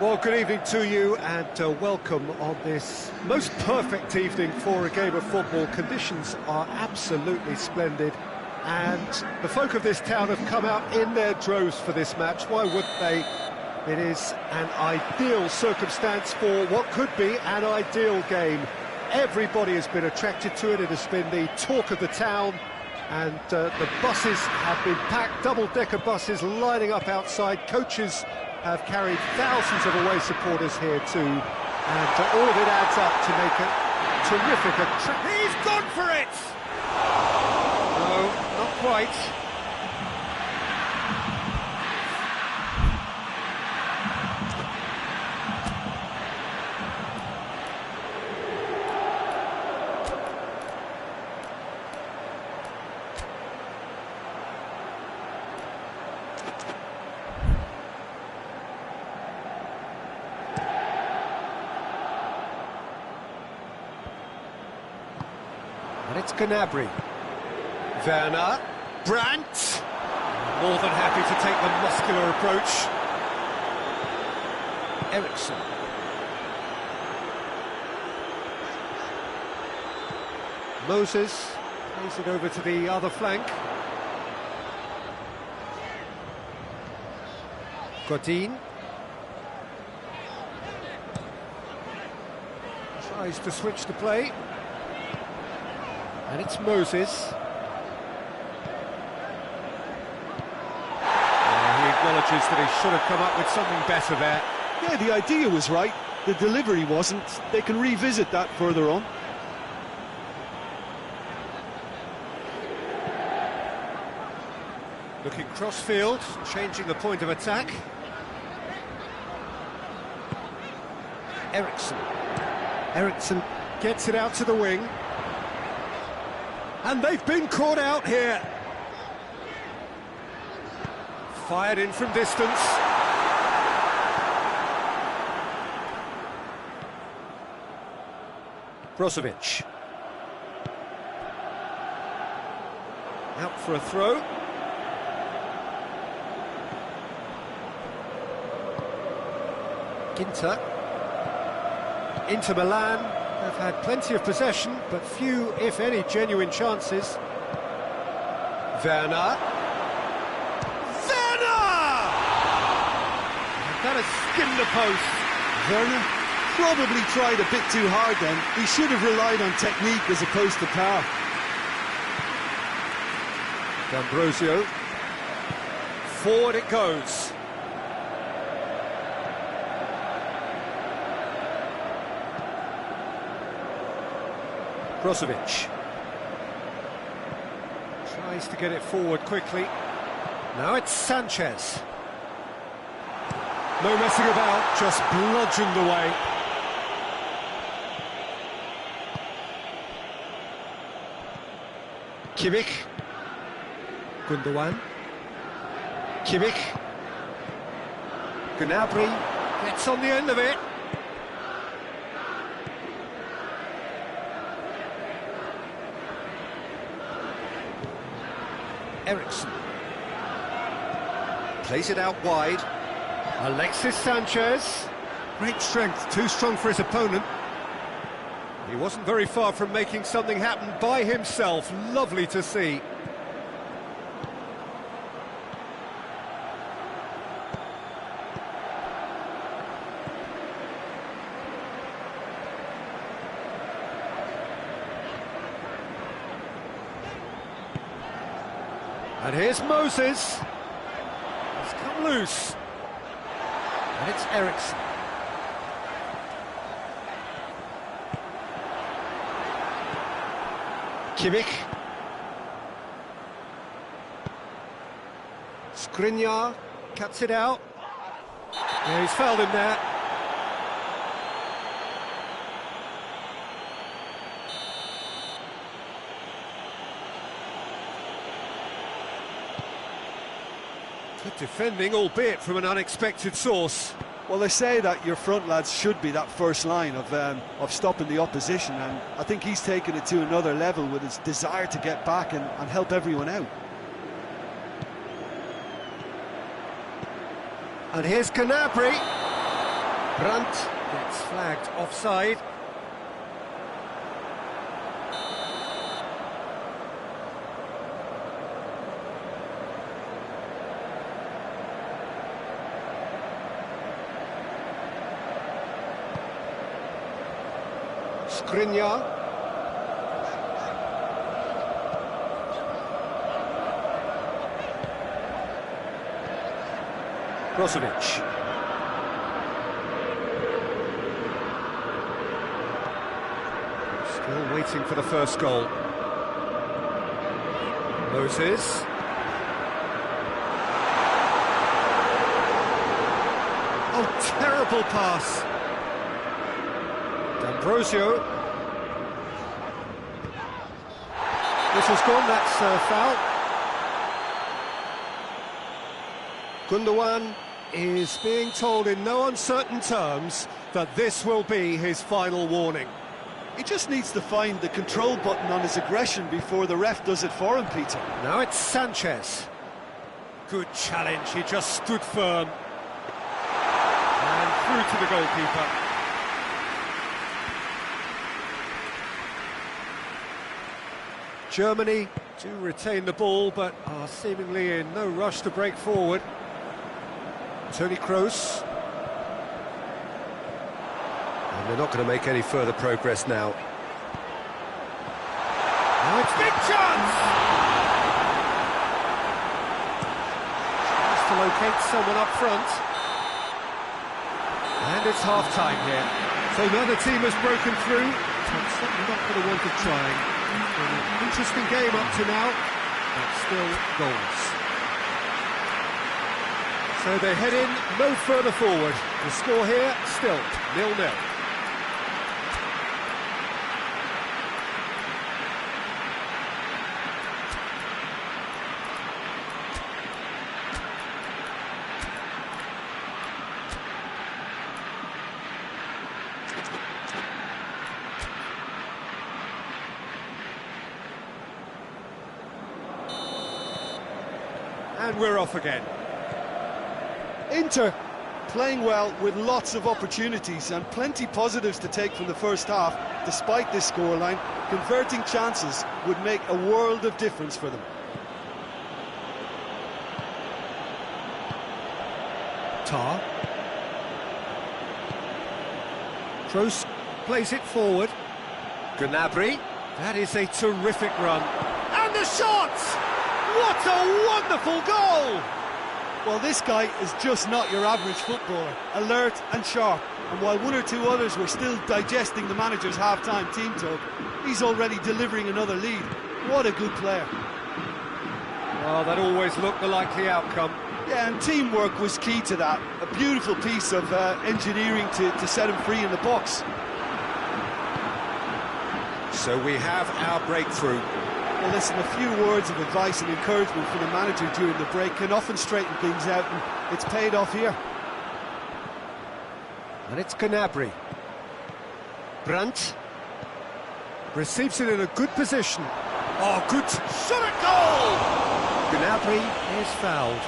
Well, good evening to you and welcome on this most perfect evening for a game of football. Conditions are absolutely splendid and the folk of this town have come out in their droves for this match. Why wouldn't they? It is an ideal circumstance for what could be an ideal game. Everybody has been attracted to it. It has been the talk of the town, and the buses have been packed, double-decker buses lining up outside. Coaches have carried thousands of away supporters here too, and all of it adds up to make a terrific attraction. He's gone for it! No, not quite. And it's Gnabry. Werner. Brandt. More than happy to take the muscular approach. Eriksen. Moses plays it over to the other flank. Godin. Tries to switch the play. And it's Moses. He acknowledges that he should have come up with something better there. Yeah, the idea was right, the delivery wasn't. They can revisit that further on. Looking cross-field, changing the point of attack. Eriksen. Eriksen gets it out to the wing. And they've been caught out here. Fired in from distance. Brozovic. Out for a throw. Ginter. Inter Milan have had plenty of possession, but few, if any, genuine chances. Werner. Werner! That has skimmed the post. Werner probably tried a bit too hard then. He should have relied on technique as opposed to power. D'Ambrosio. Forward it goes. Brozovic tries to get it forward quickly. Now it's Sanchez. No messing about, just bludgeoned away. Kimmich. Gundogan. Kimmich. Gnabry gets on the end of it. Eriksen plays it out wide. Alexis Sanchez. Great strength, too strong for his opponent. He wasn't very far from making something happen by himself. Lovely to see. And here's Moses. He's come loose. And it's Eriksen. Kimmich. Skriniar cuts it out. Yeah, he's fouled him there. Good defending, albeit from an unexpected source. Well, they say that your front lads should be that first line of stopping the opposition, and I think he's taken it to another level with his desire to get back and help everyone out. And here's Gnabry. Brandt gets flagged offside. Skriniar. Brozovic. Still waiting for the first goal. Moses. Oh, terrible pass. D'Ambrosio. Whistle's gone, that's foul. Gundogan is being told in no uncertain terms that this will be his final warning. He just needs to find the control button on his aggression before the ref does it for him, Peter. Now it's Sanchez. Good challenge, he just stood firm. And through to the goalkeeper. Germany do retain the ball, but are seemingly in no rush to break forward. Toni Kroos. And they're not going to make any further progress now. Now it's big chance! Tries to locate someone up front. And it's half-time here. So another team has broken through. But certainly not going to want to try. It's been an interesting game up to now, but still goals. So they head in no further forward. The score here, still 0-0. And we're off again. Inter playing well with lots of opportunities and plenty positives to take from the first half. Despite this scoreline, converting chances would make a world of difference for them. Tar. Kroos plays it forward. Gnabry. That is a terrific run. And the shot! What a wonderful goal! Well, this guy is just not your average footballer. Alert and sharp. And while one or two others were still digesting the manager's half-time team talk, he's already delivering another lead. What a good player. Well, that always looked the likely outcome. Yeah, and teamwork was key to that. A beautiful piece of engineering to set him free in the box. So we have our breakthrough. Well, listen, a few words of advice and encouragement from the manager during the break can often straighten things out, and it's paid off here. And it's Gnabry. Brandt receives it in a good position. Oh, good shot at goal! Gnabry is fouled.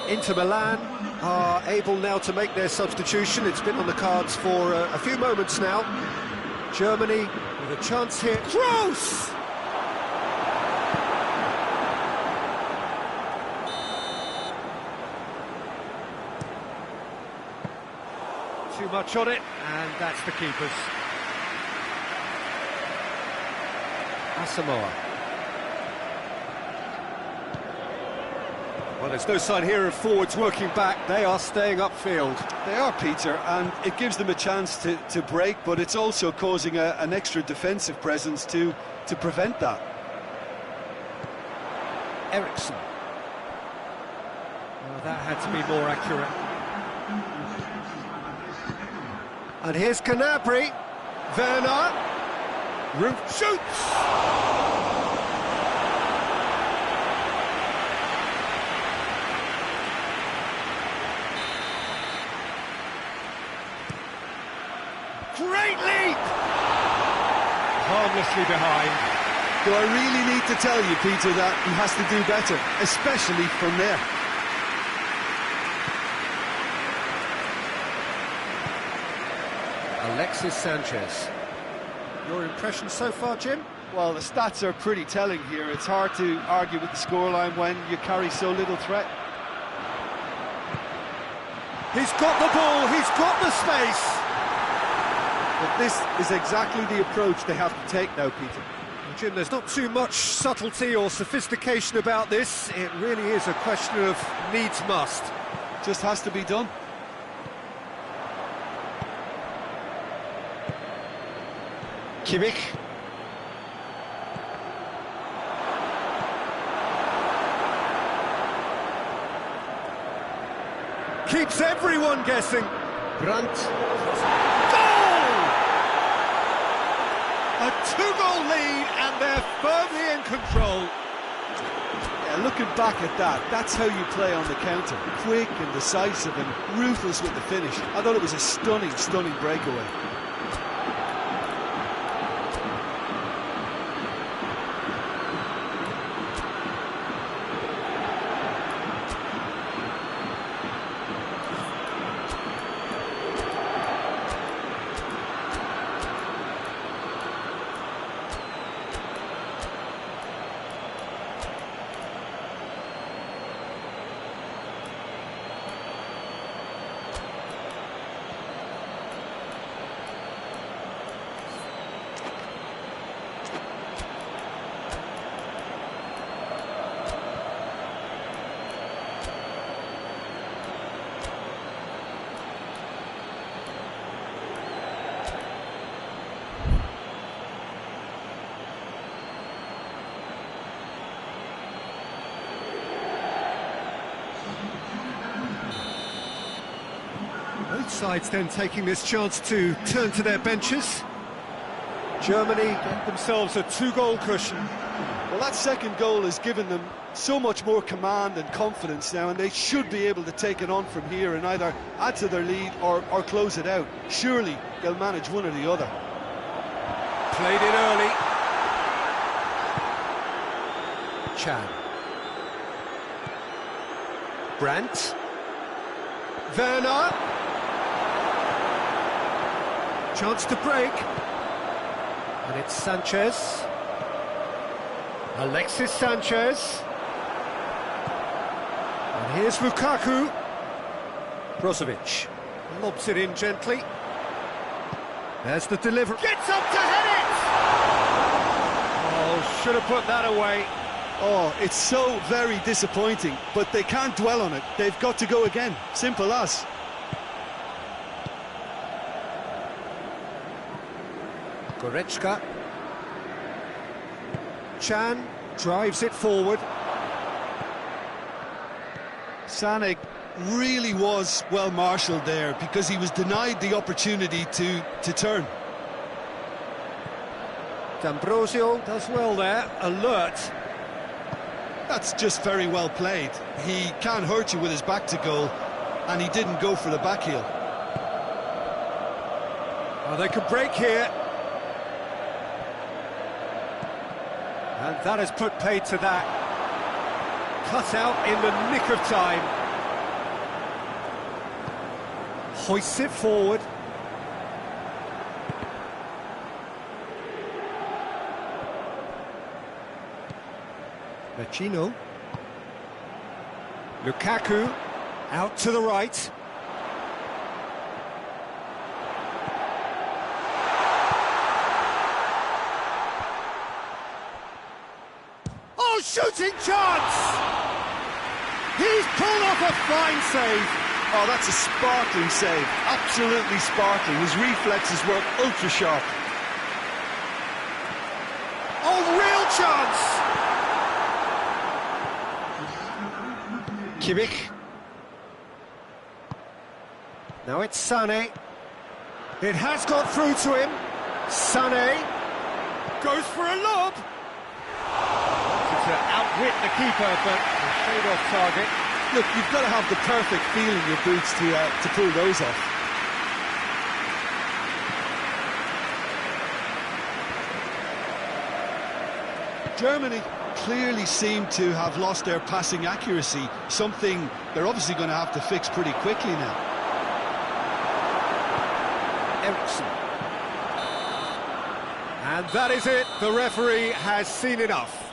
Inter Milan are able now to make their substitution. It's been on the cards for a few moments now. Germany with a chance here. Kroos! Too much on it, and that's the keeper's. Asamoah. Well, there's no sign here of forwards working back. They are staying upfield. They are, Peter, and it gives them a chance to break, but it's also causing an extra defensive presence to prevent that. Eriksson. Well, that had to be more accurate. And here's Gnabry. Werner. Roof shoots! Great leap! Harmlessly behind. Do I really need to tell you, Peter, that he has to do better, especially from there? Alexis Sanchez. Your impression so far, Jim? Well, the stats are pretty telling here. It's hard to argue with the scoreline when you carry so little threat. He's got the ball, he's got the space. But this is exactly the approach they have to take now, Peter. Well, Jim, there's not too much subtlety or sophistication about this. It really is a question of needs must. Just has to be done. Kimmich. Keeps everyone guessing. Brandt. Goal! A two-goal lead, and they're firmly in control. Yeah, looking back at that, that's how you play on the counter. Quick and decisive and ruthless with the finish. I thought it was a stunning, stunning breakaway. Both sides then taking this chance to turn to their benches. Germany get themselves a two-goal cushion. Well, that second goal has given them so much more command and confidence now, and they should be able to take it on from here and either add to their lead or close it out. Surely they'll manage one or the other. Played it early. Chan. Brandt. Werner. Chance to break. And it's Sanchez. Alexis Sanchez. And here's Lukaku. Brozovic lobs it in gently. There's the delivery. Gets up to head it! Oh, should have put that away. Oh, it's so very disappointing, but they can't dwell on it. They've got to go again. Simple as. Goretzka. Chan drives it forward. Sané really was well marshalled there because he was denied the opportunity to turn. D'Ambrosio does well there, alert. That's just very well played. He can't hurt you with his back to goal, and he didn't go for the back heel. Oh, they could break here. And that has put paid to that. Cut out in the nick of time. Hoists it forward. Vecino. Lukaku out to the right. shooting chance! He's pulled off a fine save. Oh, that's a sparkling save. Absolutely sparkling. His reflexes work ultra sharp. Oh, real chance! Kimmich. Now it's Sané. It has got through to him. Sané goes for a lob. Wanted to outwit the keeper, but a shade off target. Look, you've got to have the perfect feel in your boots to pull those off. Germany clearly seem to have lost their passing accuracy, something they're obviously going to have to fix pretty quickly now. Eriksson. And that is it. The referee has seen enough.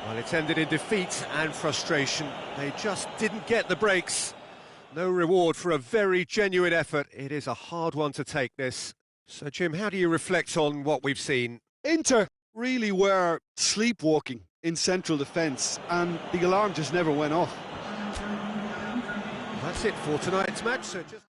Well, it's ended in defeat and frustration. They just didn't get the breaks. No reward for a very genuine effort. It is a hard one to take, this. So, Jim, how do you reflect on what we've seen? Inter really were sleepwalking in central defence, and the alarm just never went off. That's it for tonight's match. So just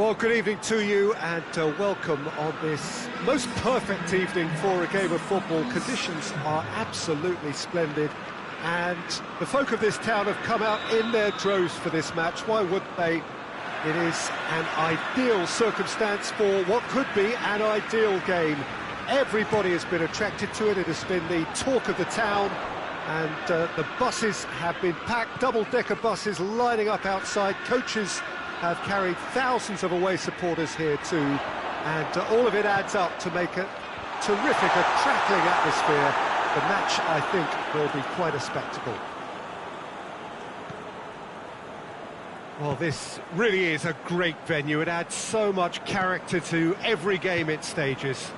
Well, good evening to you and welcome on this most perfect evening for a game of football. Conditions are absolutely splendid and the folk of this town have come out in their droves for this match. Why wouldn't they? It is an ideal circumstance for what could be an ideal game. Everybody has been attracted to it. It has been the talk of the town, and the buses have been packed, double-decker buses lining up outside. Coaches have carried thousands of away supporters here too, and all of it adds up to make a terrific, a crackling atmosphere. The match, I think, will be quite a spectacle. Well, this really is a great venue. It adds so much character to every game it stages.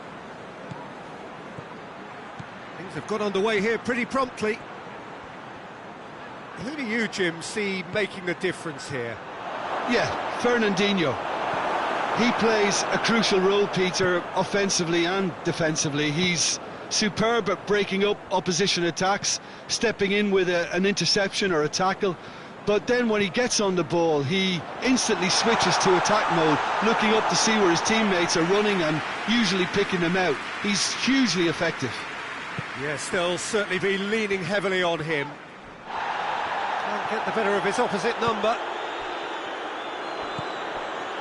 Things have got underway here pretty promptly. Who do you, Jim, see making the difference here? Yeah, Fernandinho. He plays a crucial role, Peter, offensively and defensively. He's superb at breaking up opposition attacks, stepping in with an interception or a tackle. But then when he gets on the ball, he instantly switches to attack mode, looking up to see where his teammates are running and usually picking them out. He's hugely effective. Yes, they'll certainly be leaning heavily on him. Can't get the better of his opposite number.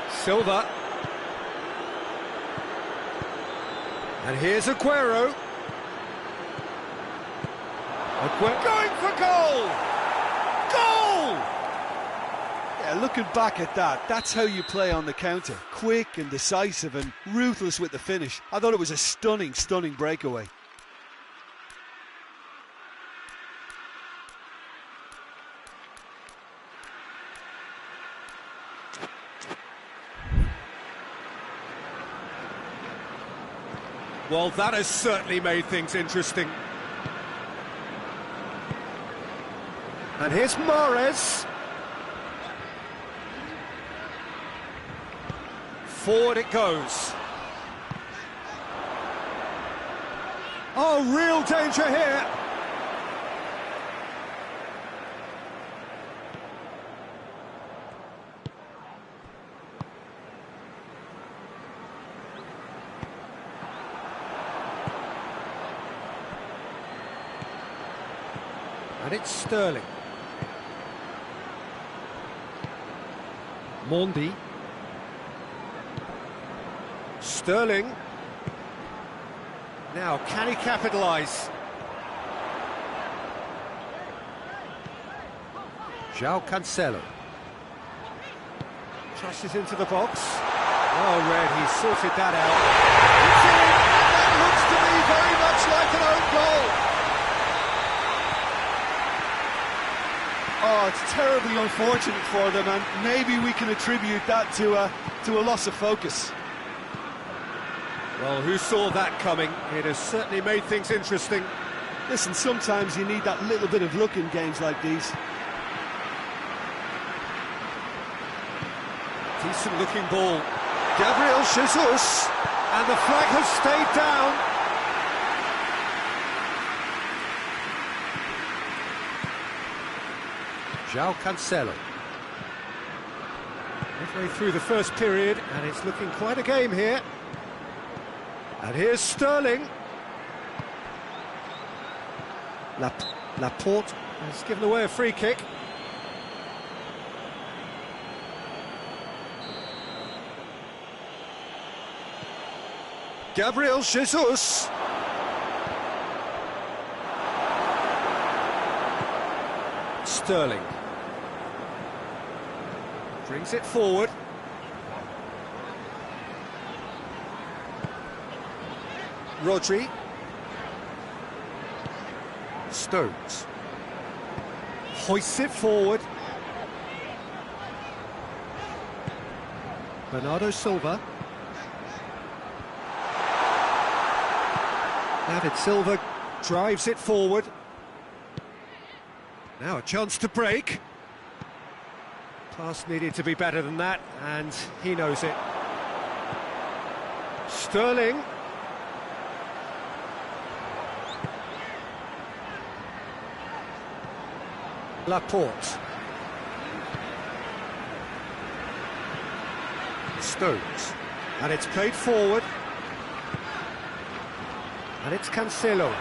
Silva. And here's Aguero. Aguero going for goal! Goal! Yeah, looking back at that, that's how you play on the counter. Quick and decisive and ruthless with the finish. I thought it was a stunning, stunning breakaway. Well, that has certainly made things interesting. And here's Mahrez. Forward it goes. Oh, real danger here. And it's Sterling. Mondi. Sterling. Now, can he capitalise? João Cancelo. Crosses into the box. Well read, he sorted that out. It's in, and that looks to me very much like an own goal. Oh, it's terribly unfortunate for them, and maybe we can attribute that to a loss of focus. Well, who saw that coming? It has certainly made things interesting. Listen, sometimes you need that little bit of luck in games like these. Decent looking ball. Gabriel Jesus, and the flag has stayed down. João Cancelo. Midway through the first period, and it's looking quite a game here. And here's Sterling. Laporte has given away a free kick. Gabriel Jesus. Sterling. Brings it forward. Rodri. Stones. Hoists it forward. Bernardo Silva. David Silva drives it forward. Now a chance to break. Pass needed to be better than that, and he knows it. Sterling. Laporte. Stones. And it's played forward. And it's Cancelo.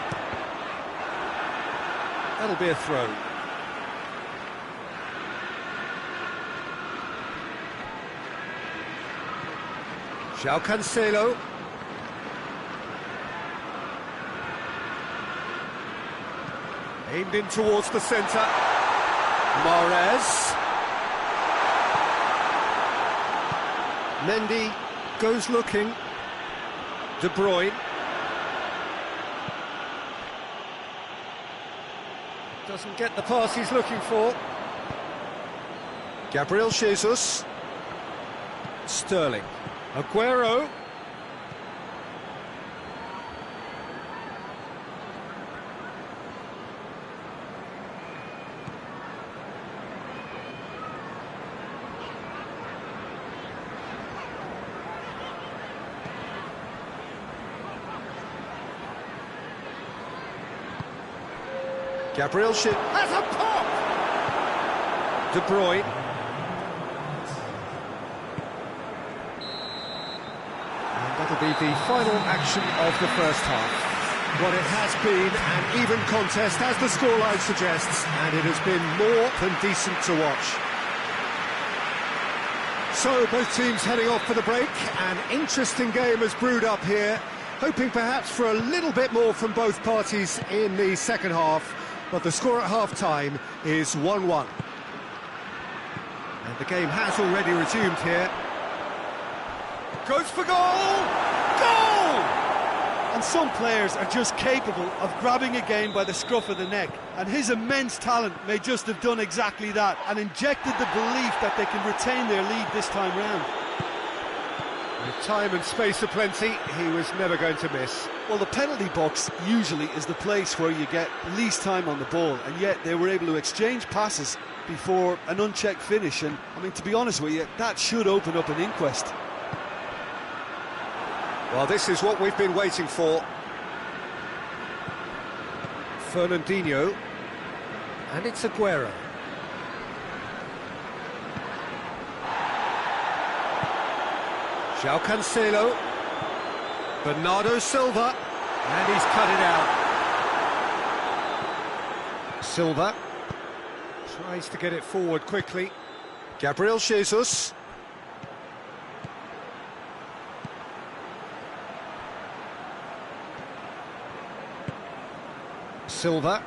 That'll be a throw. João Cancelo. Aimed in towards the centre. Mahrez. Mendy goes looking. De Bruyne. Doesn't get the pass he's looking for. Gabriel Jesus. Sterling. Aguero. Gabriel Shit has a pop! De Bruyne. And that'll be the final action of the first half. What it has been an even contest, as the scoreline suggests, and it has been more than decent to watch. So, both teams heading off for the break. An interesting game has brewed up here, hoping perhaps for a little bit more from both parties in the second half. But the score at half-time is 1-1. And the game has already resumed here. Goes for goal! Goal! And some players are just capable of grabbing a game by the scruff of the neck. And his immense talent may just have done exactly that and injected the belief that they can retain their lead this time round. With time and space aplenty, he was never going to miss. Well, the penalty box usually is the place where you get least time on the ball, and yet they were able to exchange passes before an unchecked finish, and I mean, to be honest with you, that should open up an inquest. Well, this is what we've been waiting for. Fernandinho, and it's Aguero. João Cancelo, Bernardo Silva, and he's cut it out. Silva tries to get it forward quickly. Gabriel Jesus. Silva.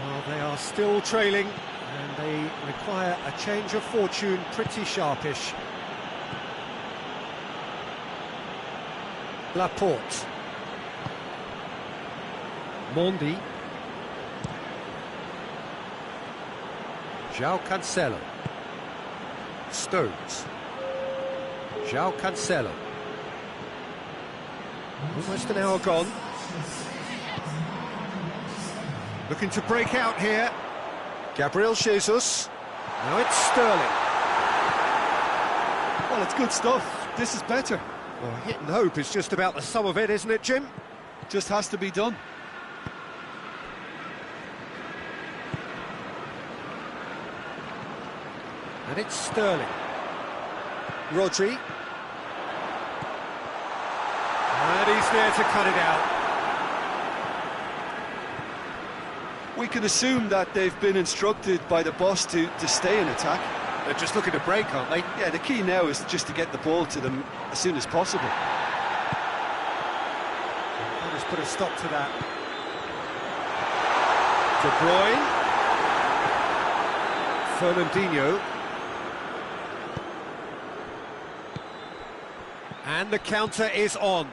Well, they are still trailing. And they require a change of fortune, pretty sharpish. Laporte. Mondi. João Cancelo. Stones. João Cancelo. Almost an hour gone. Looking to break out here. Gabriel Jesus. Now it's Sterling. Well, it's good stuff. This is better. Well, hit and hope is just about the sum of it, isn't it, Jim? Just has to be done. And it's Sterling. Rodri. And he's there to cut it out. We can assume that they've been instructed by the boss to stay in attack. They're just looking to break, aren't they? Yeah, the key now is just to get the ball to them as soon as possible. I'll just put a stop to that. De Bruyne. Fernandinho. And the counter is on.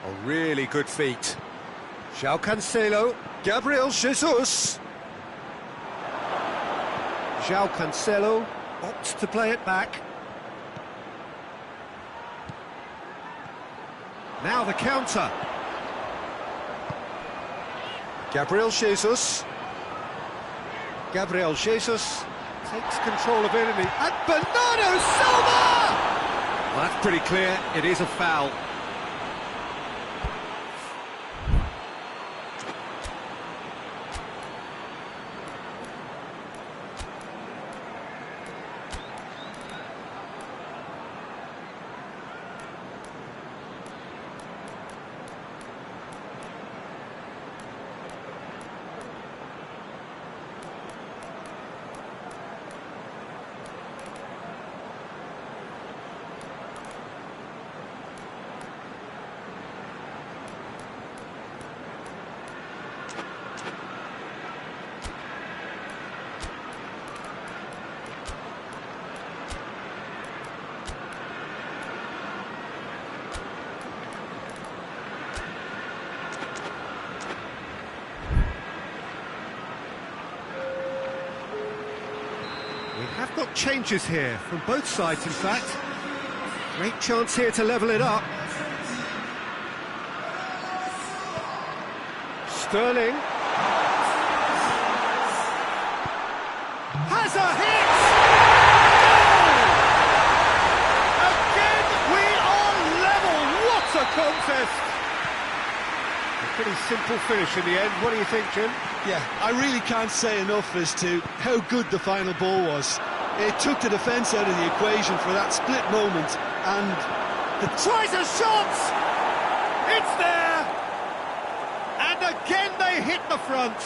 A really good feat. João Cancelo. Gabriel Jesus. João Cancelo opts to play it back. Now the counter. Gabriel Jesus. Gabriel Jesus takes control of it and Bernardo Silva! Well, that's pretty clear. It is a foul. We have got changes here from both sides, in fact. Great chance here to level it up. Sterling has a hit! Goal! Again, we are level. What a contest! A pretty simple finish in the end. What do you think, Jim? Yeah, I really can't say enough as to how good the final ball was. It took the defence out of the equation for that split moment, and tries a shot! It's there! And again they hit the front.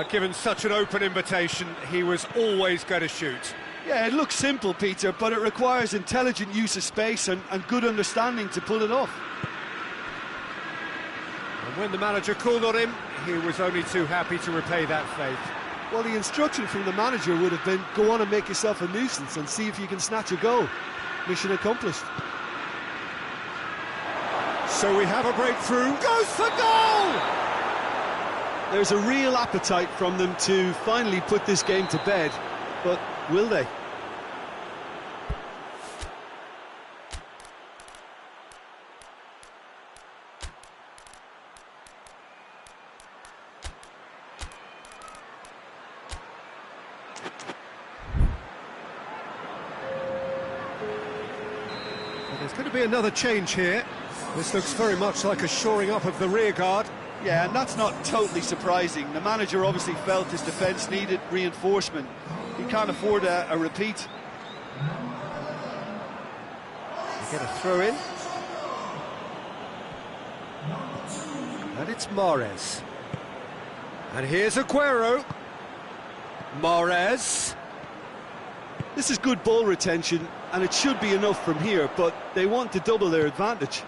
Given such an open invitation, he was always going to shoot. yeah, it looks simple, Peter, but it requires intelligent use of space and good understanding to pull it off. And when the manager called on him, he was only too happy to repay that faith. Well, the instruction from the manager would have been, go on and make yourself a nuisance and see if you can snatch a goal. Mission accomplished. So we have a breakthrough. Goes for goal! There's a real appetite from them to finally put this game to bed, but will they? Well, there's going to be another change here. This looks very much like a shoring up of the rear guard. Yeah, and that's not totally surprising. The manager obviously felt his defence needed reinforcement. He can't afford a repeat. They get a throw in. And it's Mahrez. And here's Aguero. Mahrez. This is good ball retention, and it should be enough from here, but they want to double their advantage.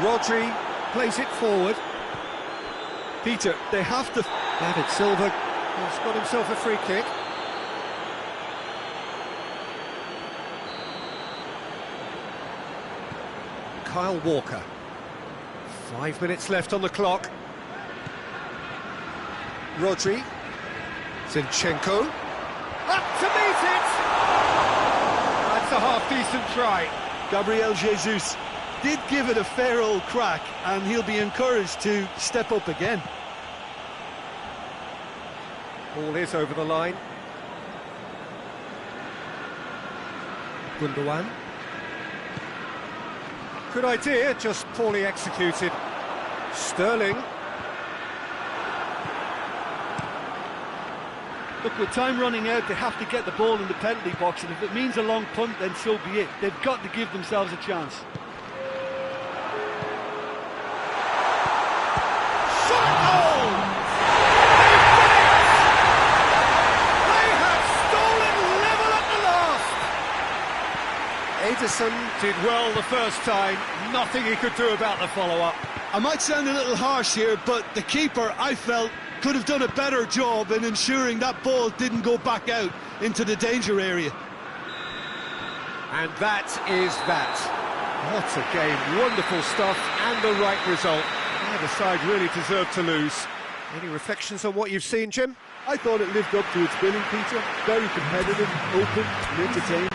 Rodri plays it forward. Peter, they have to... David Silva has got himself a free kick. Kyle Walker. 5 minutes left on the clock. Rodri. Zinchenko. Up to meet it! That's a half-decent try. Gabriel Jesus did give it a fair old crack, and he'll be encouraged to step up again. Ball is over the line. Gundogan. Good idea, just poorly executed. Sterling. Look, with time running out, they have to get the ball in the penalty box, and if it means a long punt, then so be it. They've got to give themselves a chance. Shot goal! They have stolen level at the last! Ederson did well the first time, nothing he could do about the follow-up. I might sound a little harsh here, but the keeper, I felt, could have done a better job in ensuring that ball didn't go back out into the danger area. And that is that. What a game, wonderful stuff, and the right result. Neither side really deserved to lose. Any reflections on what you've seen, Jim? I thought it lived up to its billing, Peter. Very competitive, open, and entertaining.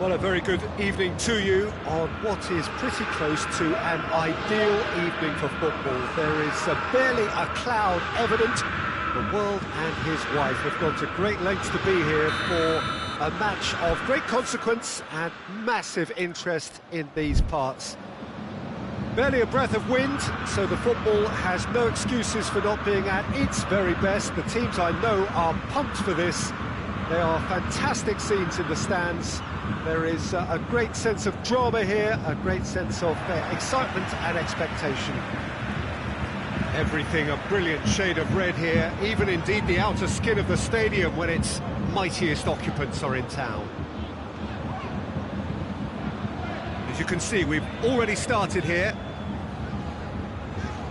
Well, a very good evening to you on what is pretty close to an ideal evening for football. There is barely a cloud evident. The world and his wife have gone to great lengths to be here for a match of great consequence and massive interest in these parts. Barely a breath of wind, so the football has no excuses for not being at its very best. The teams I know are pumped for this. They are fantastic scenes in the stands. There is a great sense of drama here, a great sense of excitement and expectation. Everything a brilliant shade of red here, even indeed the outer skin of the stadium when its mightiest occupants are in town. As you can see, we've already started here.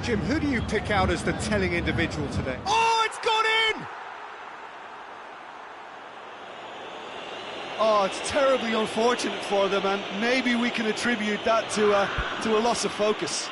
Jim, who do you pick out as the telling individual today? Oh, it's gone in! Oh, it's terribly unfortunate for them, and maybe we can attribute that to a loss of focus.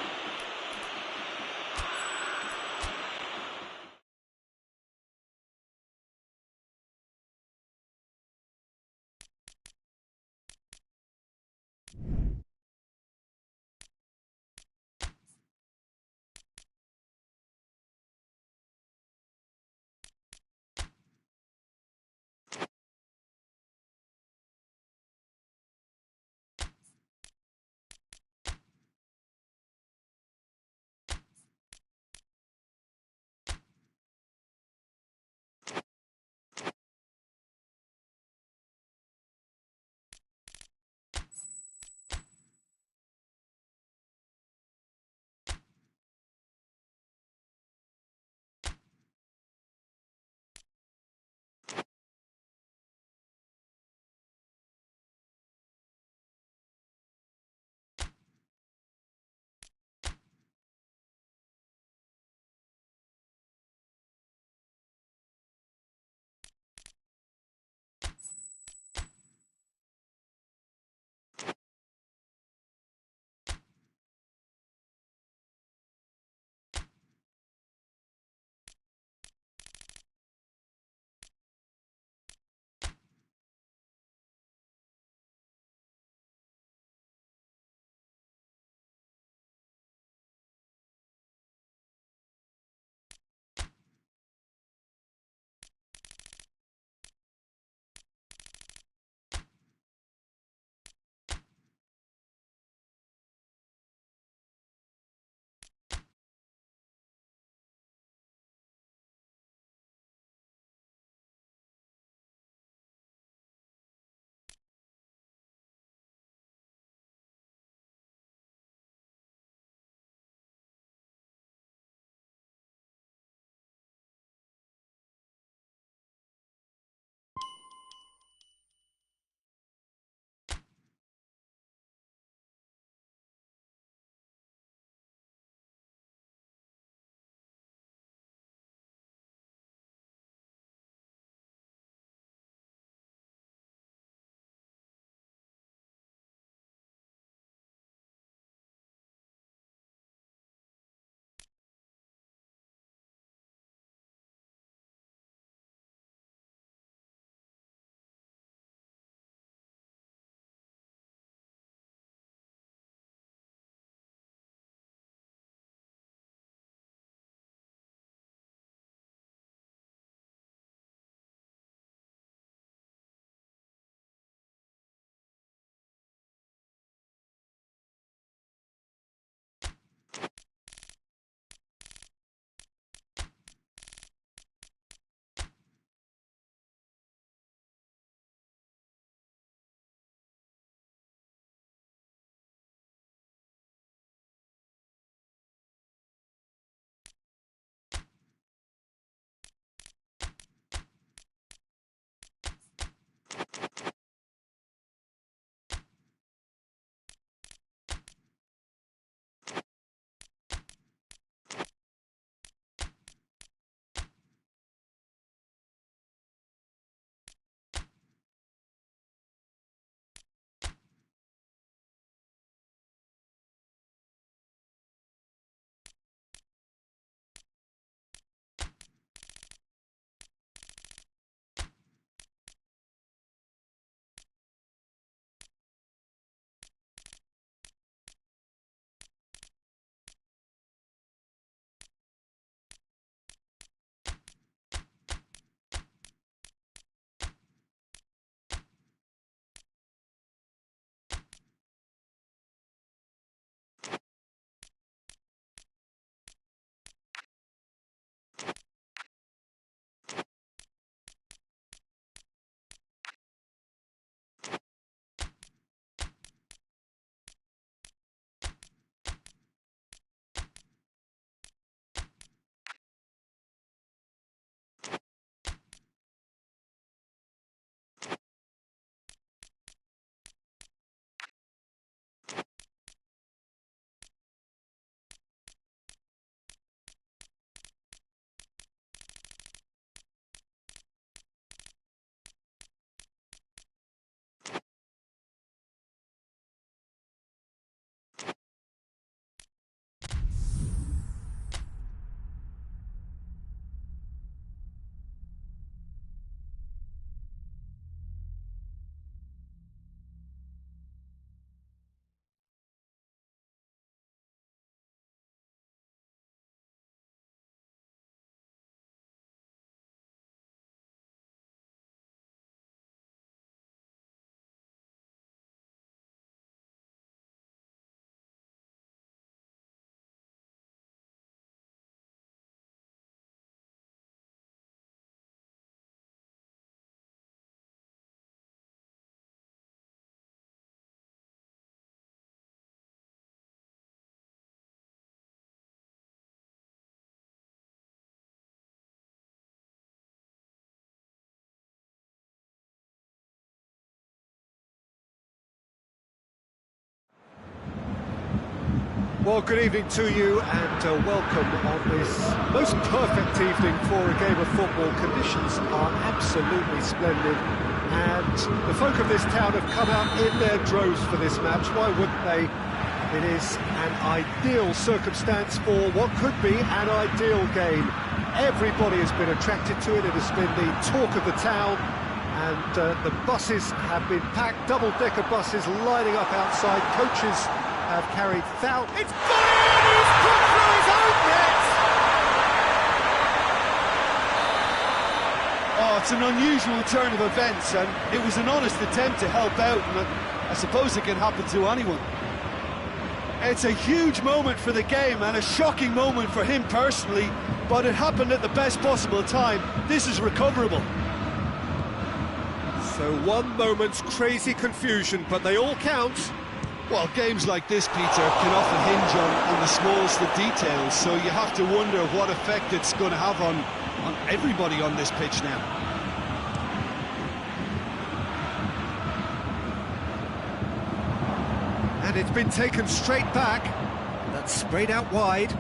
Well, good evening to you and welcome on this most perfect evening for a game of football. Conditions are absolutely splendid and the folk of this town have come out in their droves for this match. Why wouldn't they? It is an ideal circumstance for what could be an ideal game. Everybody has been attracted to it. It has been the talk of the town and the buses have been packed, double-decker buses lining up outside. Coaches have carried thousands. It's gone in! He's put through his own net! Oh, it's an unusual turn of events, and it was an honest attempt to help out, and I suppose it can happen to anyone. It's a huge moment for the game, and a shocking moment for him personally, but it happened at the best possible time. This is recoverable. So one moment's crazy confusion, but they all count. Well, games like this, Peter, can often hinge on the smallest of details, so you have to wonder what effect it's going to have on everybody on this pitch now. And it's been taken straight back. That's sprayed out wide.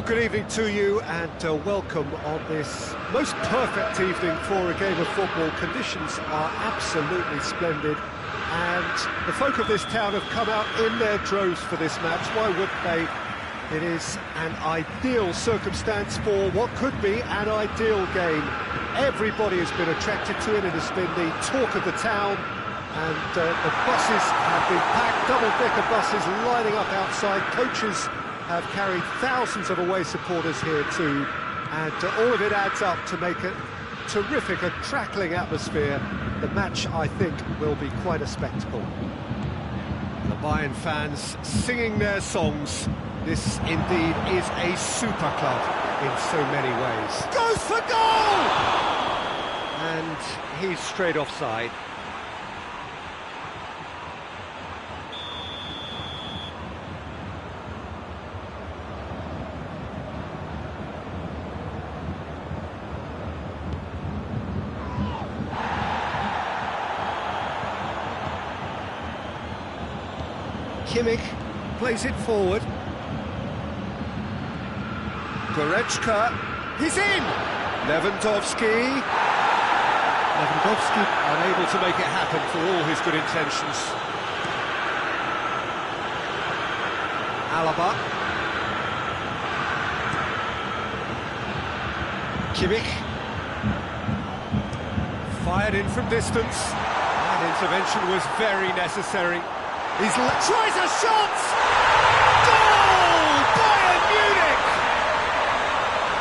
Well, good evening to you and welcome on this most perfect evening for a game of football. Conditions are absolutely splendid and the folk of this town have come out in their droves for this match. Why would they? It is an ideal circumstance for what could be an ideal game. Everybody has been attracted to it. It has been the talk of the town, and the buses have been packed, double-decker buses lining up outside. Coaches have carried thousands of away supporters here too, and all of it adds up to make a terrific, a crackling atmosphere. The match, I think, will be quite a spectacle. The Bayern fans singing their songs. This indeed is a super club in so many ways. Goes for goal! And he's straight offside. Kimmich plays it forward. Goretzka, he's in! Lewandowski unable to make it happen for all his good intentions. Alaba. Kimmich. Fired in from distance. That intervention was very necessary. Tries a shot! Goal! Bayern Munich!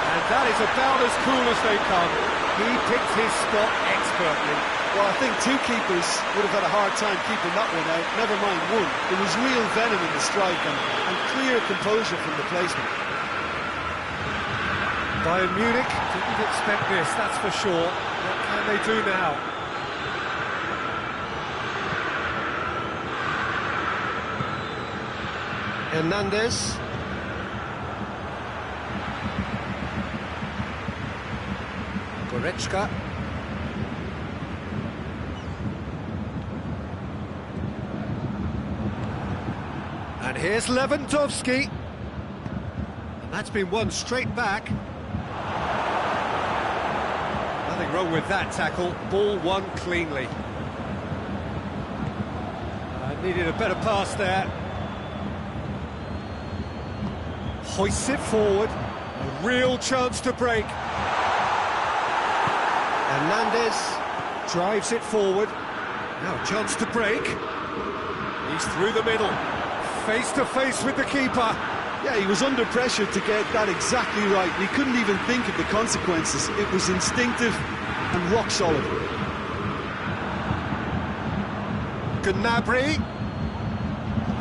And that is about as cool as they come. He picked his spot expertly. Well, I think two keepers would have had a hard time keeping that one out, never mind one. There was real venom in the strike and clear composure from the placement. Bayern Munich didn't expect this, that's for sure. What can they do now? Hernandez. Goretzka. And here's Lewandowski. And that's been won straight back. Nothing wrong with that tackle. Ball won cleanly. Needed a better pass there. Hoists it forward, a real chance to break. Hernandez drives it forward. Now a chance to break. He's through the middle, face to face with the keeper. Yeah, he was under pressure to get that exactly right. He couldn't even think of the consequences. It was instinctive and rock solid. Gnabry.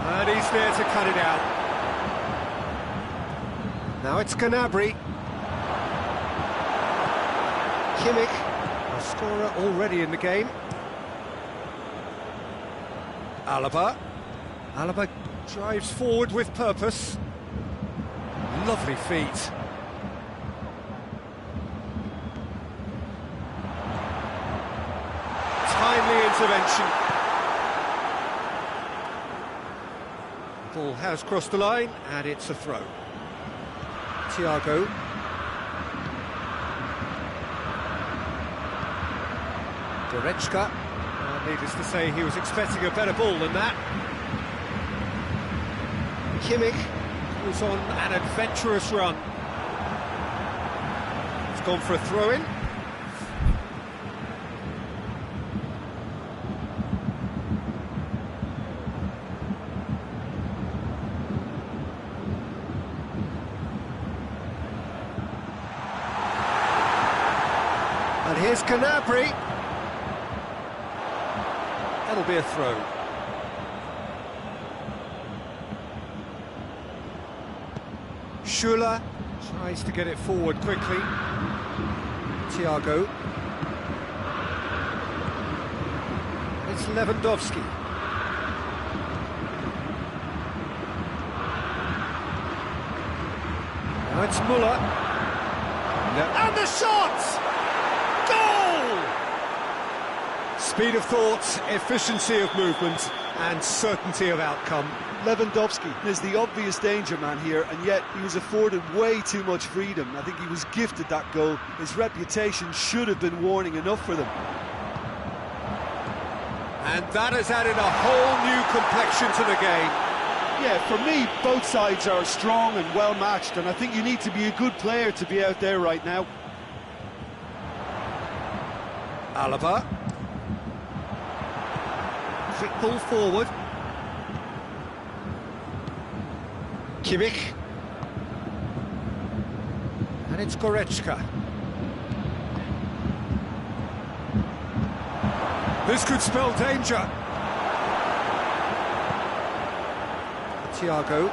And he's there to cut it out. Now it's Gnabry. Kimmich, a scorer already in the game. Alaba. Alaba drives forward with purpose. Lovely feet. Timely intervention. The ball has crossed the line and it's a throw. Thiago. Goretzka. Needless to say, he was expecting a better ball than that. Kimmich goes on an adventurous run. It's gone for a throw-in. And here's Gnabry. That'll be a throw. Schüller tries to get it forward quickly. Thiago. It's Lewandowski. Now it's Müller. And the shot! Goal! Speed of thought, efficiency of movement, and certainty of outcome. Lewandowski is the obvious danger man here, and yet he was afforded way too much freedom. I think he was gifted that goal. His reputation should have been warning enough for them. And that has added a whole new complexion to the game. Yeah, for me, both sides are strong and well matched, and I think you need to be a good player to be out there right now. Alaba. Quick ball forward. Kimmich. And it's Goretzka. This could spell danger. Thiago.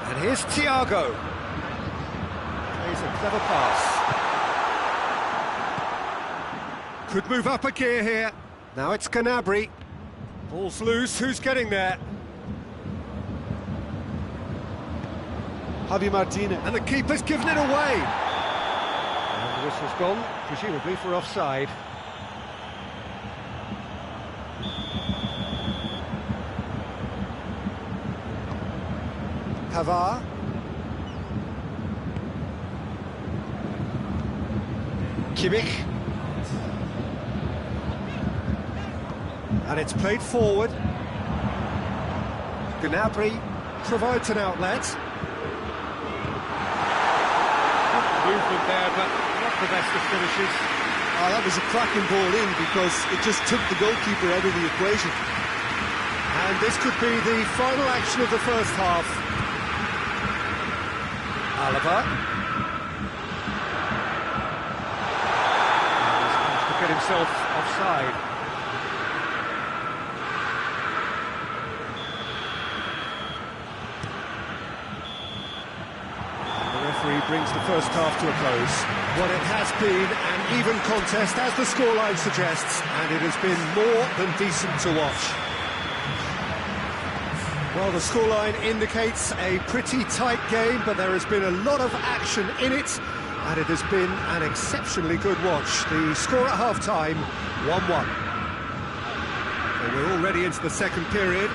And here's Thiago. Plays a clever pass. Could move up a gear here. Now it's Gnabry. Ball's loose, who's getting there? Javi Martinez. And the keeper's given it away. And the whistle's gone, presumably for offside. Pavard. Kimmich. And it's played forward. Gnabry provides an outlet. Movement there, but not the best of finishes. Oh, that was a cracking ball in because it just took the goalkeeper out of the equation. And this could be the final action of the first half. Alaba. He's managed to get himself offside. Brings the first half to a close. Well, it has been an even contest, as the scoreline suggests, and it has been more than decent to watch. Well, the scoreline indicates a pretty tight game, but there has been a lot of action in it, and it has been an exceptionally good watch. The score at half-time, 1-1. So we're already into the second period.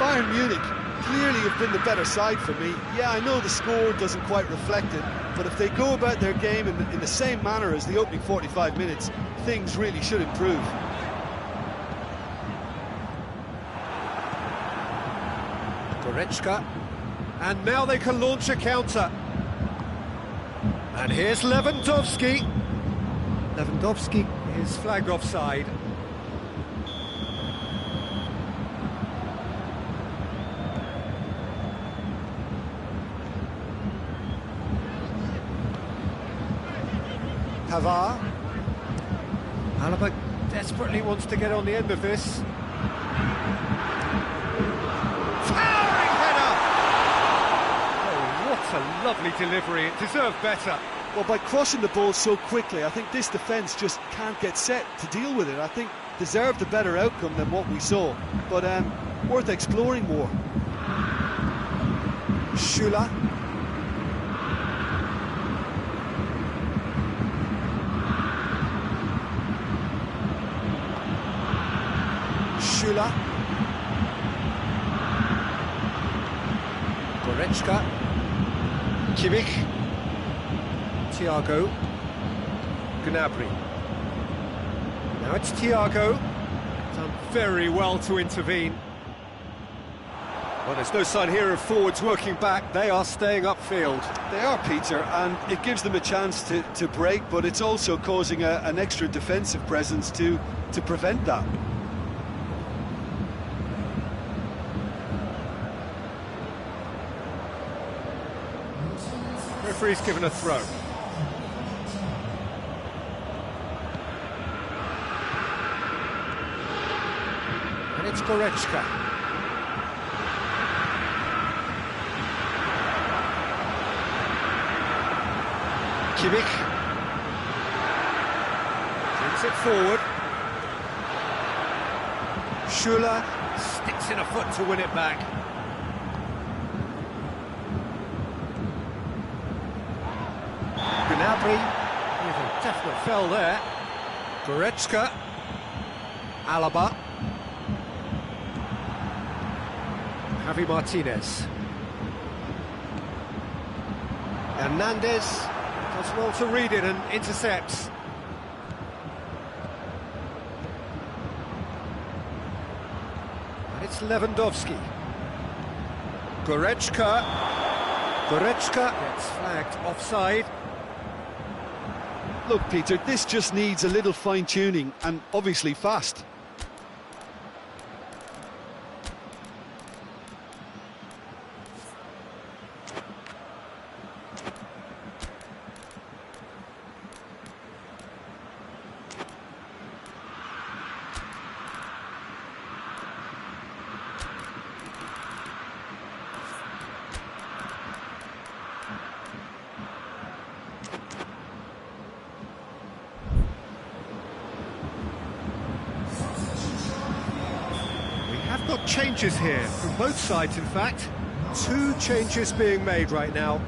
Bayern Munich clearly have been the better side for me. Yeah, I know the score doesn't quite reflect it, but if they go about their game in the same manner as the opening 45 minutes, things really should improve. Goretzka, and now they can launch a counter. And here's Lewandowski. Lewandowski is flagged offside. Pavard. Alaba desperately wants to get on the end of this. Towering header! Oh, what a lovely delivery. It deserved better. Well, by crossing the ball so quickly, I think this defence just can't get set to deal with it. I think deserved a better outcome than what we saw, but worth exploring more. Schüller. Schüller. Goretzka. Kimmich. Thiago. Gnabry. Now it's Thiago. Done very well to intervene. Well, there's no sign here of forwards working back. They are staying upfield. They are, Peter, and it gives them a chance to break, but it's also causing an extra defensive presence to prevent that. Referee's given a throw. And it's Goretzka. Kimmich. Brings it forward. Schüller sticks in a foot to win it back. Gnabry, with a definite fell there. Goretzka, Alaba, Javi Martinez. Hernandez does well to read it and intercepts. And it's Lewandowski. Goretzka gets flagged offside. Look, Peter, this just needs a little fine-tuning, and obviously fast. Got changes here from both sides, in fact. 2 changes being made right now.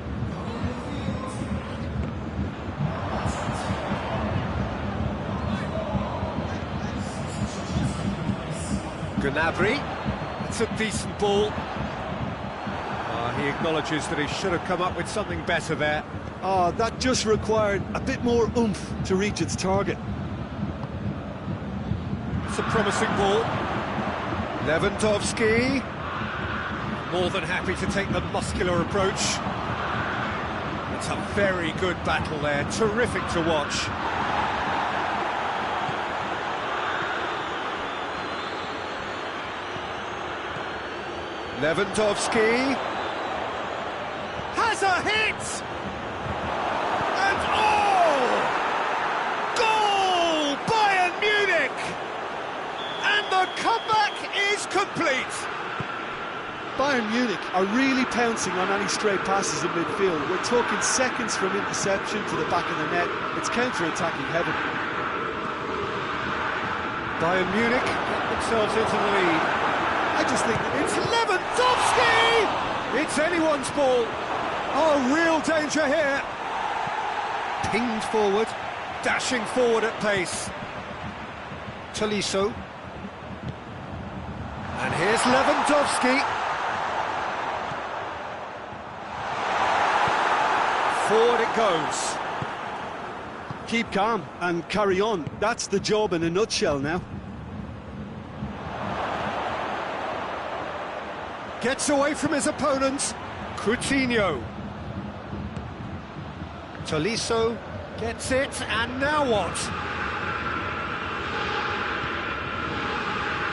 Gnabry, it's a decent ball. He acknowledges that he should have come up with something better there. That just required a bit more oomph to reach its target. It's a promising ball. Lewandowski, more than happy to take the muscular approach. It's a very good battle there, terrific to watch. Lewandowski has a hit! And goal! Bayern Munich! And the comeback is complete. Bayern Munich are really pouncing on any stray passes in midfield. We're talking seconds from interception to the back of the net. It's counter-attacking heaven. Bayern Munich get themselves into the lead. I just think it's Lewandowski! It's anyone's ball. Oh, real danger here. Pinged forward, dashing forward at pace. Tolisso. And here's Lewandowski. Forward it goes. Keep calm and carry on. That's the job in a nutshell now. Gets away from his opponents. Coutinho. Tolisso gets it, and now what?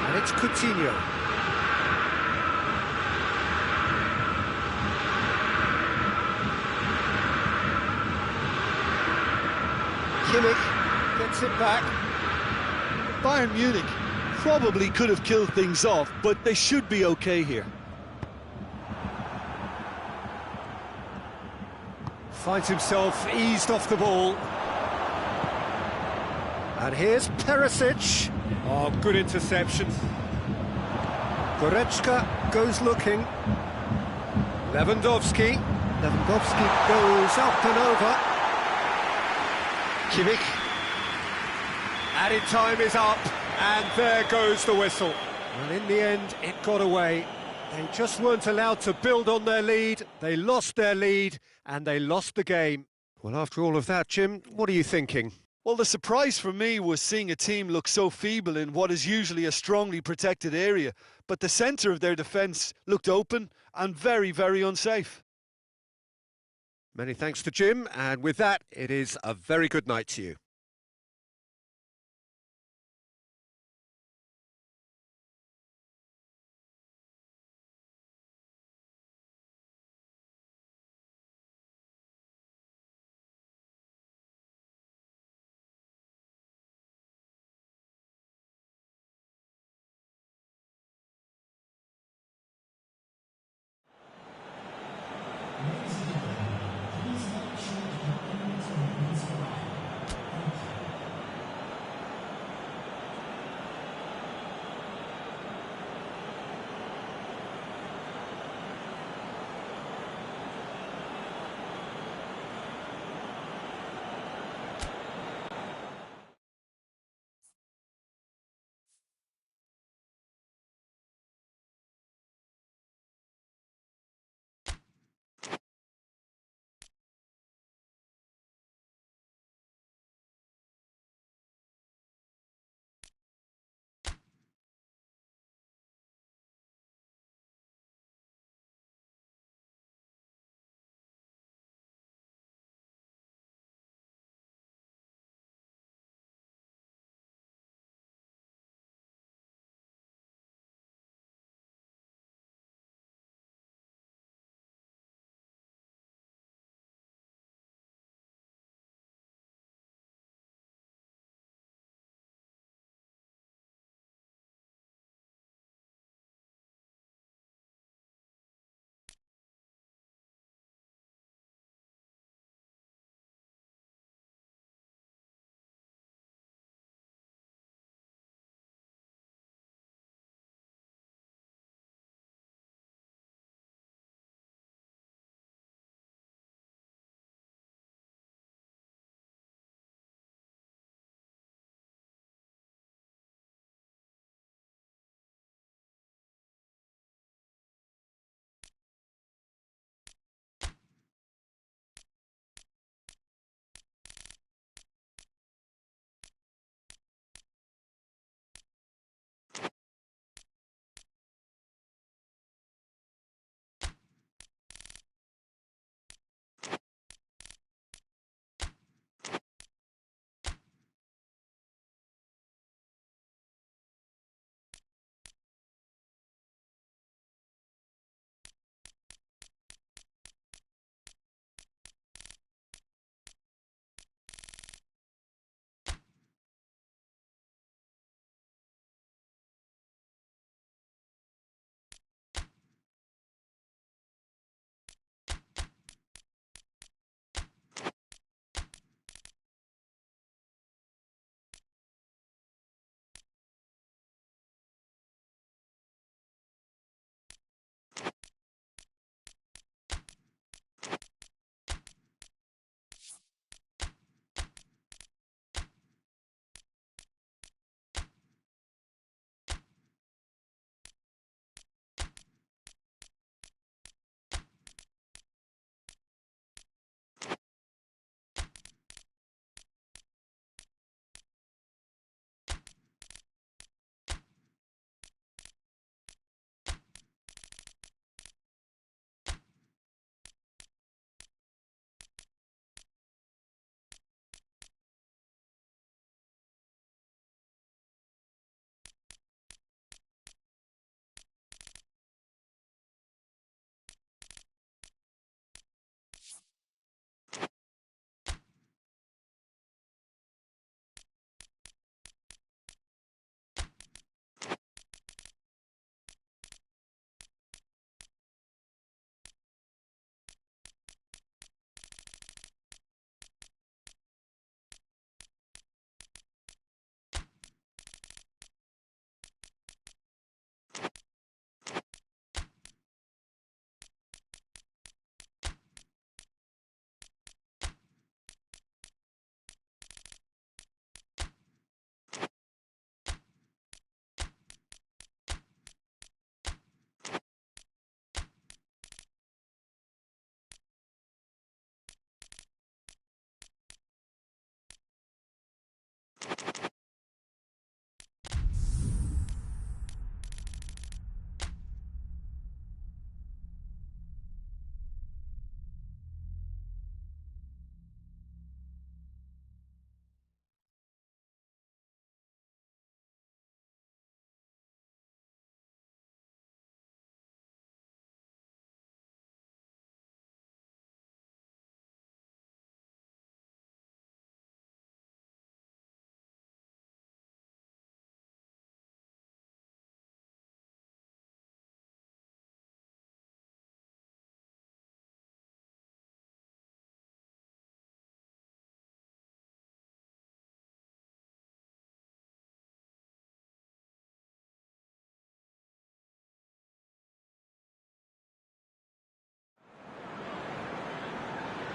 And it's Coutinho. Kimmich gets it back. Bayern Munich probably could have killed things off, but they should be okay here. Finds himself eased off the ball. And here's Perisic. Oh, good interception. Goretzka goes looking. Lewandowski. Lewandowski goes up and over. Kimmich. Added time is up, and there goes the whistle. And in the end, it got away. They just weren't allowed to build on their lead. They lost their lead, and they lost the game. Well, after all of that, Jim, what are you thinking? Well, the surprise for me was seeing a team look so feeble in what is usually a strongly protected area. But the centre of their defence looked open and very, very unsafe. Many thanks to Jim, and with that, it is a very good night to you.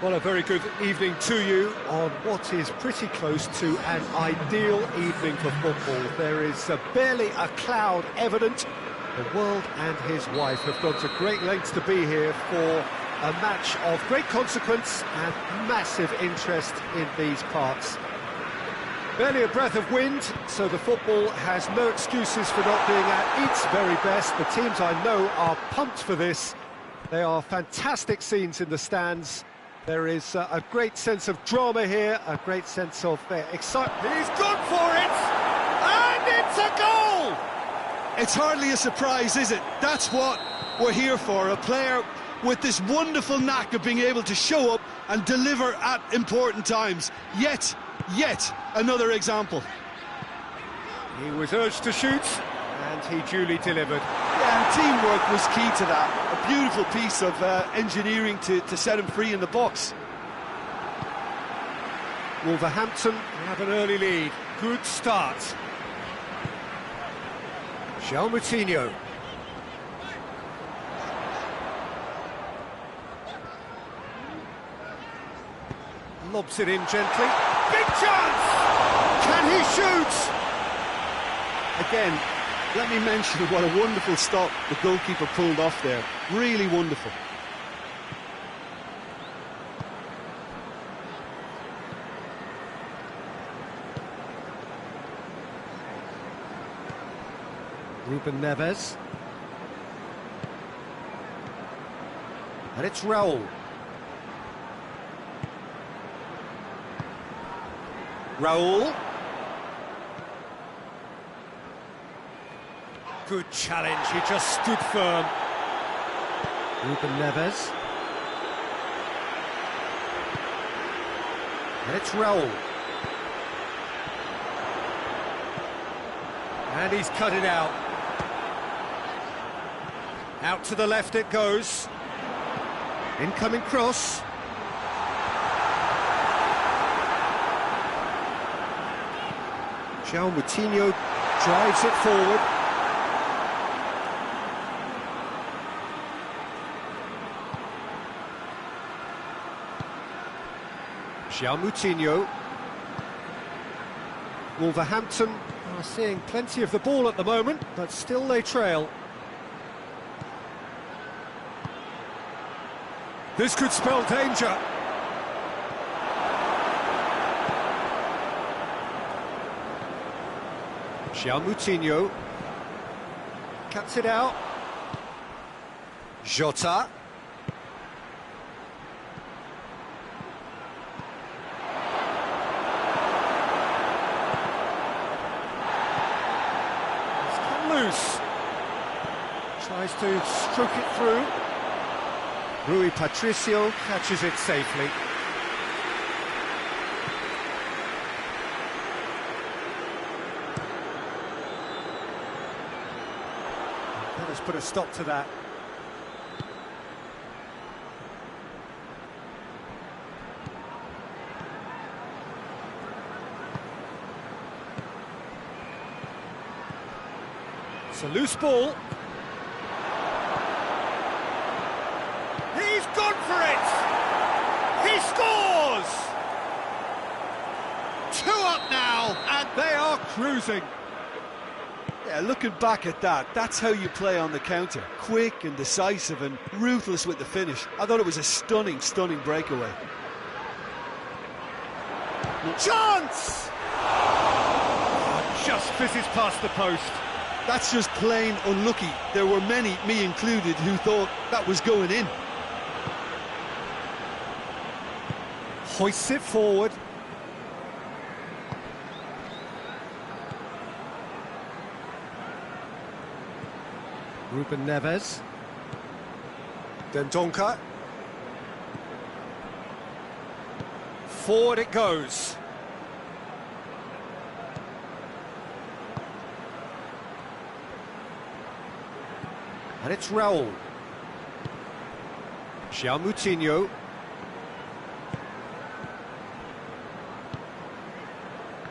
Well, a very good evening to you on what is pretty close to an ideal evening for football. There is barely a cloud evident. The world and his wife have gone to great lengths to be here for a match of great consequence and massive interest in these parts. Barely a breath of wind, so the football has no excuses for not being at its very best. The teams I know are pumped for this. They are fantastic scenes in the stands. There is a great sense of drama here, a great sense of excitement. He's gone for it! And it's a goal! It's hardly a surprise, is it? That's what we're here for, a player with this wonderful knack of being able to show up and deliver at important times. Yet another example. He was urged to shoot, and he duly delivered. Yeah, and teamwork was key to that. A beautiful piece of engineering to set him free in the box. Wolverhampton have an early lead. Good start. João Moutinho. Lobs it in gently. Big chance! Can he shoot? Again, let me mention what a wonderful stop the goalkeeper pulled off there. Really wonderful. Ruben Neves. And it's Raul. Raul. Good challenge, he just stood firm. Ruben Neves. And it's Raul. And he's cut it out. Out to the left it goes. Incoming cross. João Moutinho drives it forward. João Moutinho. Wolverhampton are seeing plenty of the ball at the moment, but still they trail. This could spell danger. João Moutinho cuts it out. Jota. It's come loose. Tries to stroke it through. Rui Patricio catches it safely. Let us put a stop to that. It's a loose ball. He's gone for it! He scores! 2 up now, and they are cruising. Yeah, looking back at that, that's how you play on the counter. Quick and decisive and ruthless with the finish. I thought it was a stunning breakaway. Chance! Oh, just fizzes past the post. That's just plain unlucky. There were many, me included, who thought that was going in. Hoists it forward. Ruben Neves. Dendoncker. Forward it goes. And it's Raul. João Moutinho.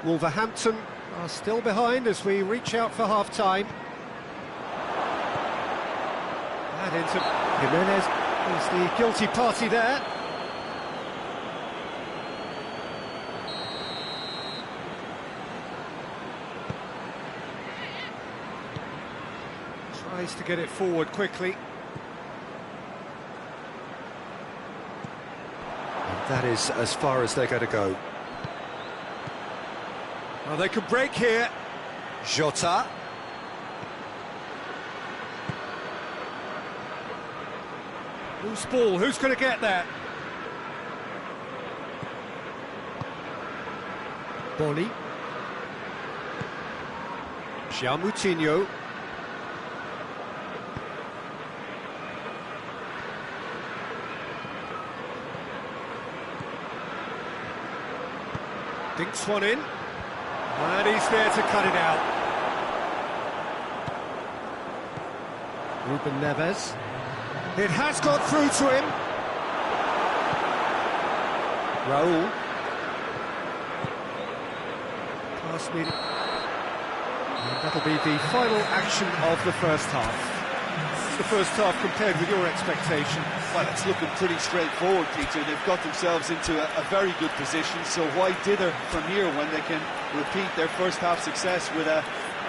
Wolverhampton are still behind as we reach out for half-time. And into Jimenez is the guilty party there. Tries to get it forward quickly. And that is as far as they're going to go. Well, they can break here. Jota. Loose ball, who's going to get that? Boli. João Moutinho. Dinks one in. And he's there to cut it out. Ruben Neves. It has got through to him. Raul. Pass me. And that'll be the final action of the first half. It's the first half compared with your expectation. Well, it's looking pretty straightforward, Peter. They've got themselves into a very good position, so why dither from here when they can repeat their first half success with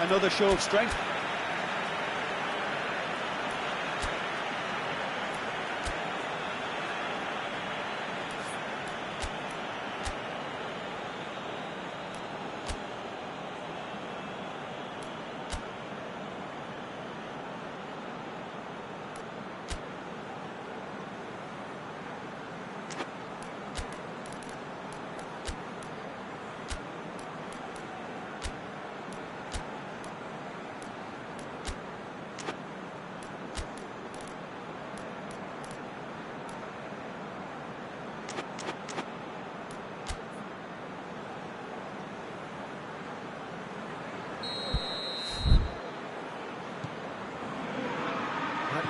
another show of strength?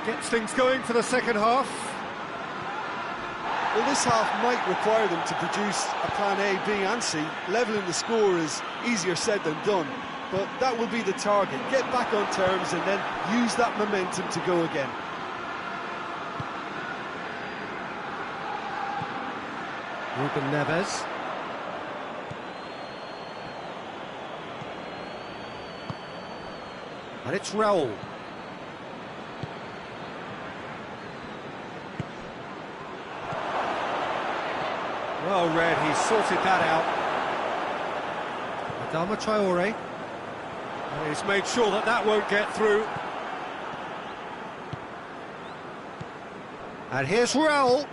Gets things going for the second half. Well, this half might require them to produce a plan A, B and C. Levelling the score is easier said than done, but that will be the target. Get back on terms and then use that momentum to go again. Ruben Neves. And it's Raul. Well read, he sorted that out. Adama Traore. And he's made sure that that won't get through. And here's Raul.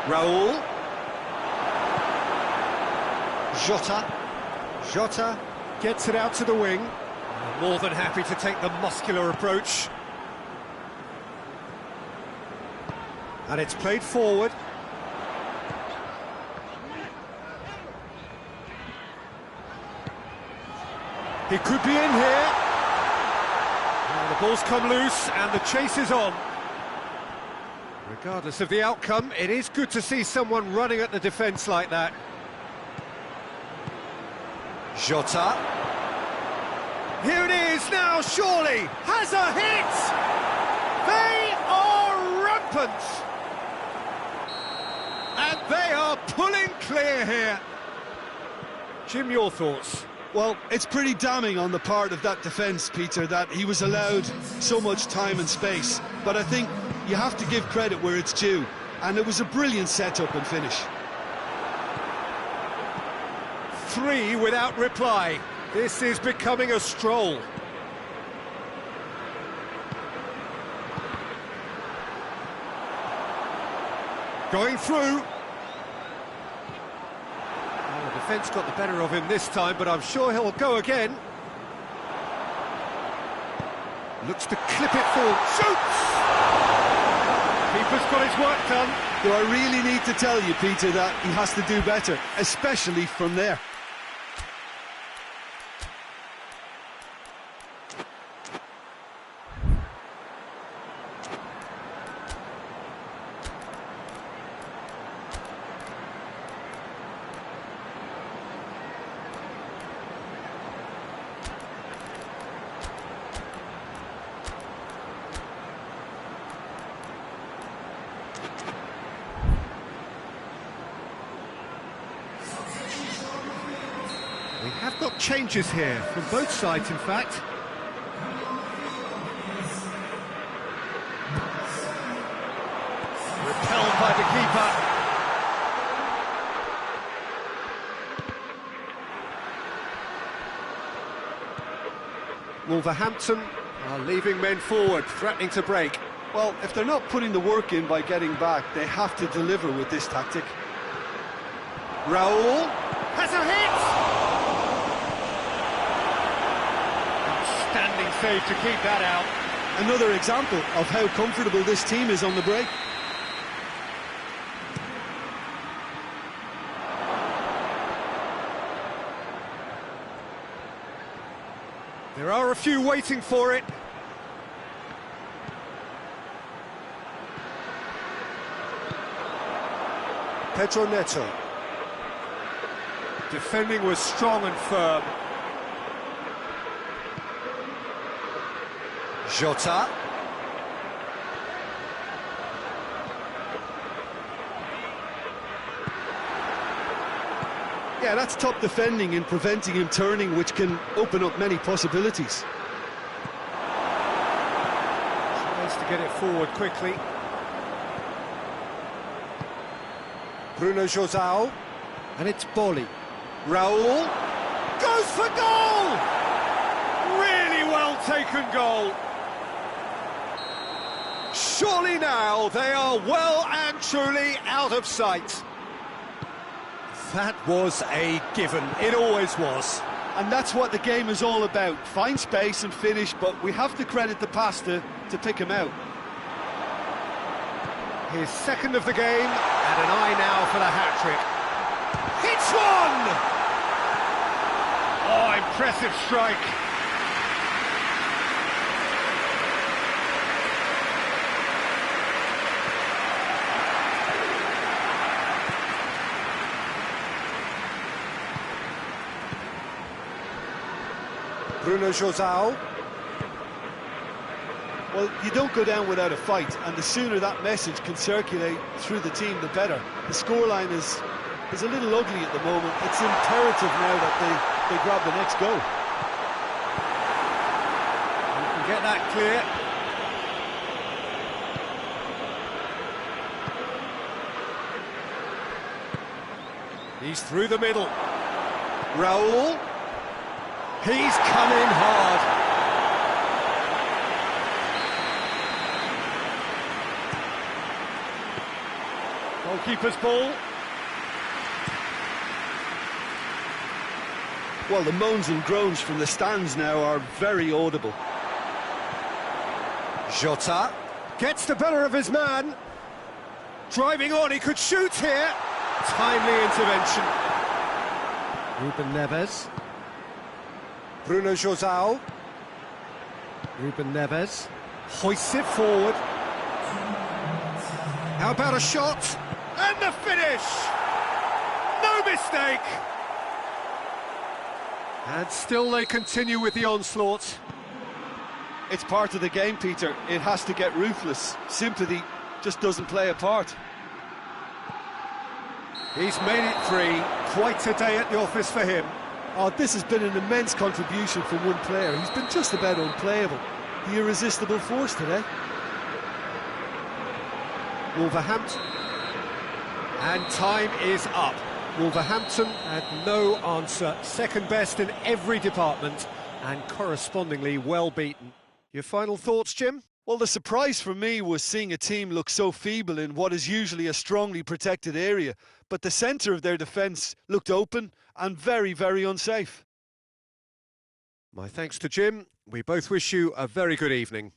Raul. Jota. Jota gets it out to the wing. More than happy to take the muscular approach. And it's played forward. He could be in here. Now the ball's come loose and the chase is on. Regardless of the outcome, it is good to see someone running at the defence like that. Jota. Here it is now, surely has a hit! They are rampant! And they are pulling clear here. Jim, your thoughts? Well, it's pretty damning on the part of that defence, Peter, that he was allowed so much time and space. But I think you have to give credit where it's due. And it was a brilliant set-up and finish. 3 without reply. This is becoming a stroll. Going through. Oh, the defence got the better of him this time, but I'm sure he'll go again. Looks to clip it forward. Shoots! Keeper's got his work done. Do I really need to tell you, Peter, that he has to do better, especially from there? We have got changes here, from both sides in fact. Wolverhampton are leaving men forward, threatening to break. Well, if they're not putting the work in by getting back, they have to deliver with this tactic. Raul has a hit! Outstanding save to keep that out. Another example of how comfortable this team is on the break. There are a few waiting for it. Pedro Neto. Defending was strong and firm. Jota. Yeah, that's top defending and preventing him turning, which can open up many possibilities. Tries to get it forward quickly. Bruno João, and it's Boli. Raul goes for goal! Really well taken goal. Surely now they are well and truly out of sight. That was a given, it always was. And that's what the game is all about. Find space and finish, but we have to credit the pass to pick him out. His second of the game, and an eye now for the hat-trick. It's one! Oh, impressive strike. Bruno João. Well, you don't go down without a fight, and the sooner that message can circulate through the team, the better. The scoreline is a little ugly at the moment. It's imperative now that they grab the next goal. You can get that clear. He's through the middle. Raul. He's come in hard. Goalkeeper's ball. Well, the moans and groans from the stands now are very audible. Jota gets the better of his man. Driving on, he could shoot here. Timely intervention. Ruben Neves. Bruno João. Ruben Neves hoists it forward. How about a shot? And the finish! No mistake! And still they continue with the onslaught. It's part of the game, Peter. It has to get ruthless. Sympathy just doesn't play a part. He's made it 3. Quite a day at the office for him. Oh, this has been an immense contribution from one player. He's been just about unplayable. The irresistible force today. Wolverhampton. And time is up. Wolverhampton had no answer. Second best in every department and correspondingly well beaten. Your final thoughts, Jim? Well, the surprise for me was seeing a team look so feeble in what is usually a strongly protected area, but the centre of their defence looked open and very, very unsafe. My thanks to Jim. We both wish you a very good evening.